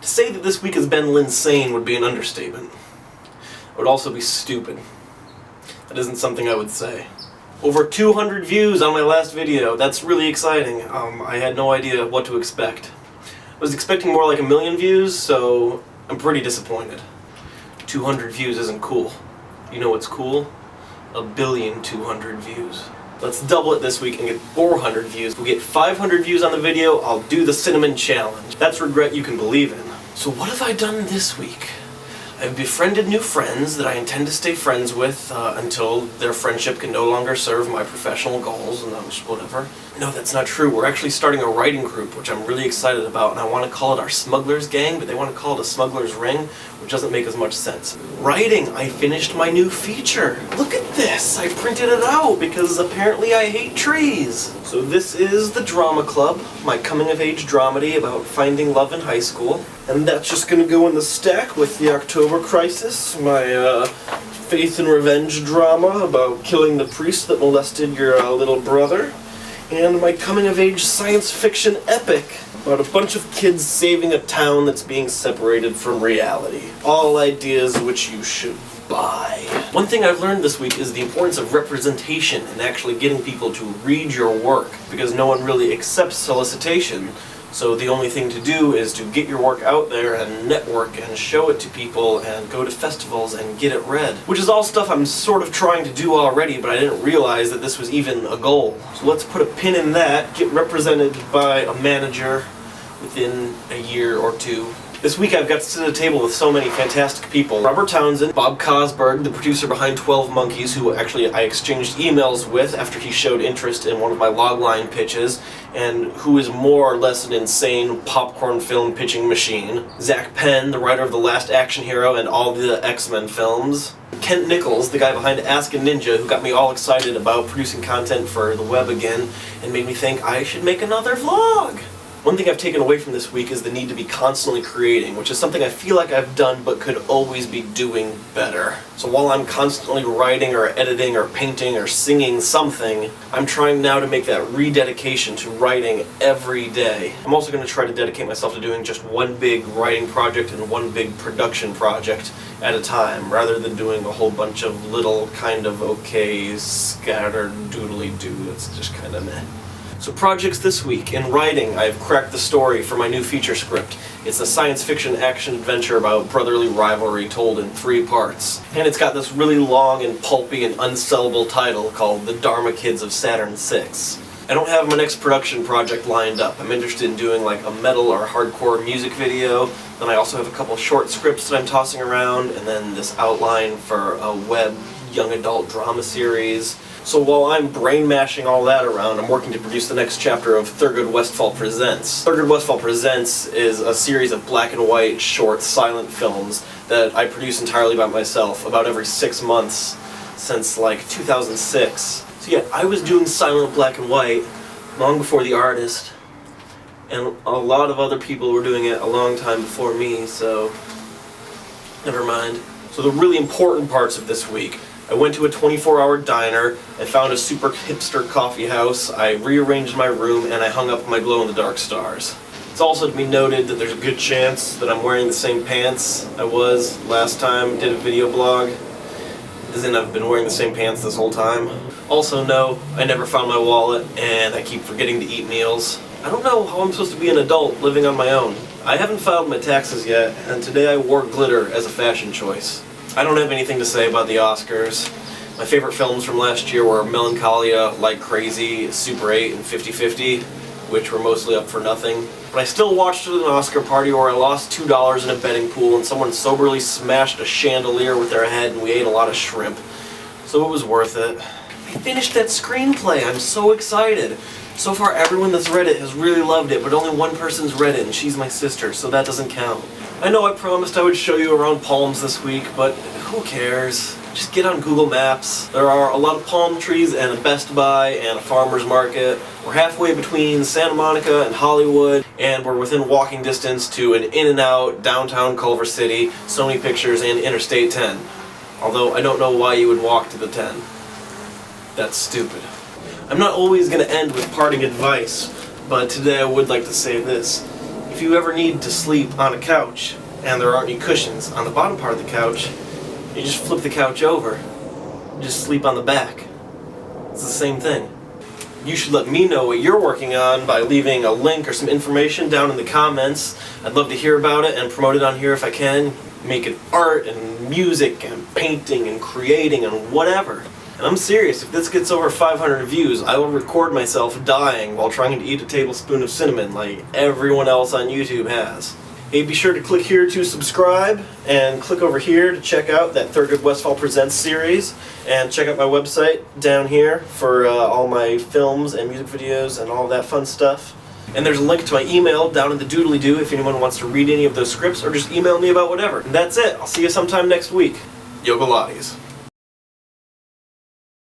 To say that this week has been linsane would be an understatement. It would also be stupid. That isn't something I would say. Over 200 views on my last video. That's really exciting. I had no idea what to expect. I was expecting more like 1 million views, so I'm pretty disappointed. 200 views isn't cool. You know what's cool? 1,200,000,000 views. Let's double it this week and get 400 views. If we get 500 views on the video, I'll do the cinnamon challenge. That's regret you can believe in. So what have I done this week? I've befriended new friends that I intend to stay friends with until their friendship can no longer serve my professional goals, and whatever. No, that's not true. We're actually starting a writing group, which I'm really excited about, and I want to call it our Smugglers Gang, but they want to call it a Smugglers Ring, which doesn't make as much sense. Writing, I finished my new feature. Look at this! I printed it out because apparently I hate trees. So this is the Drama Club, my coming-of-age dramedy about finding love in high school. And that's just gonna go in the stack with the October Crisis, my faith and revenge drama about killing the priest that molested your little brother, and my coming-of-age science fiction epic about a bunch of kids saving a town that's being separated from reality. All ideas which you should buy. One thing I've learned this week is the importance of representation and actually getting people to read your work, because no one really accepts solicitation. So the only thing to do is to get your work out there and network and show it to people and go to festivals and get it read. Which is all stuff I'm sort of trying to do already, but I didn't realize that this was even a goal. So let's put a pin in that, get represented by a manager within a year or two. This week I've got to sit at a table with so many fantastic people. Robert Townsend, Bob Cosberg, the producer behind 12 Monkeys, who actually I exchanged emails with after he showed interest in one of my logline pitches, and who is more or less an insane popcorn film pitching machine. Zach Penn, the writer of The Last Action Hero and all the X-Men films. Kent Nichols, the guy behind Ask a Ninja, who got me all excited about producing content for the web again, and made me think I should make another vlog. One thing I've taken away from this week is the need to be constantly creating, which is something I feel like I've done but could always be doing better. So while I'm constantly writing or editing or painting or singing something, I'm trying now to make that rededication to writing every day. I'm also going to try to dedicate myself to doing just one big writing project and one big production project at a time, rather than doing a whole bunch of little kind of okay scattered doodly-doo that's just kind of meh. So projects this week. In writing, I've cracked the story for my new feature script. It's a science fiction action adventure about brotherly rivalry told in 3 parts. And it's got this really long and pulpy and unsellable title called The Dharma Kids of Saturn VI. I don't have my next production project lined up. I'm interested in doing like a metal or hardcore music video. Then I also have a couple short scripts that I'm tossing around, and then this outline for a web young adult drama series. So while I'm brain-mashing all that around, I'm working to produce the next chapter of Thurgood Westfall Presents. Thurgood Westfall Presents is a series of black and white, short, silent films that I produce entirely by myself about every 6 months since like 2006. So yeah, I was doing silent black and white long before the artist, and a lot of other people were doing it a long time before me, so never mind. So the really important parts of this week. I went to a 24-hour diner, I found a super hipster coffee house, I rearranged my room, and I hung up my glow-in-the-dark stars. It's also to be noted that there's a good chance that I'm wearing the same pants I was last time I did a video blog, as in I've been wearing the same pants this whole time. Also no, I never found my wallet, and I keep forgetting to eat meals. I don't know how I'm supposed to be an adult living on my own. I haven't filed my taxes yet, and today I wore glitter as a fashion choice. I don't have anything to say about the Oscars. My favorite films from last year were Melancholia, Like Crazy, Super 8, and 50-50, which were mostly up for nothing. But I still watched it at an Oscar party where I lost $2 in a betting pool and someone soberly smashed a chandelier with their head and we ate a lot of shrimp. So it was worth it. I finished that screenplay, I'm so excited. So far everyone that's read it has really loved it, but only one person's read it and she's my sister, so that doesn't count. I know I promised I would show you around Palms this week, but who cares? Just get on Google Maps. There are a lot of palm trees and a Best Buy and a farmer's market. We're halfway between Santa Monica and Hollywood, and we're within walking distance to an In-N-Out, downtown Culver City, Sony Pictures, and Interstate 10. Although I don't know why you would walk to the 10. That's stupid. I'm not always going to end with parting advice, but today I would like to say this. If if you ever need to sleep on a couch and there aren't any cushions on the bottom part of the couch, you just flip the couch over. Just sleep on the back. It's the same thing. You should let me know what you're working on by leaving a link or some information down in the comments. I'd love to hear about it and promote it on here if I can. Making art and music and painting and creating and whatever. And I'm serious, if this gets over 500 views, I will record myself dying while trying to eat a tablespoon of cinnamon like everyone else on YouTube has. Hey, be sure to click here to subscribe, and click over here to check out that Thurgood Westfall Presents series, and check out my website down here for all my films and music videos and all that fun stuff. And there's a link to my email down in the doodly-doo if anyone wants to read any of those scripts, or just email me about whatever. And that's it. I'll see you sometime next week. Yoga Lattes.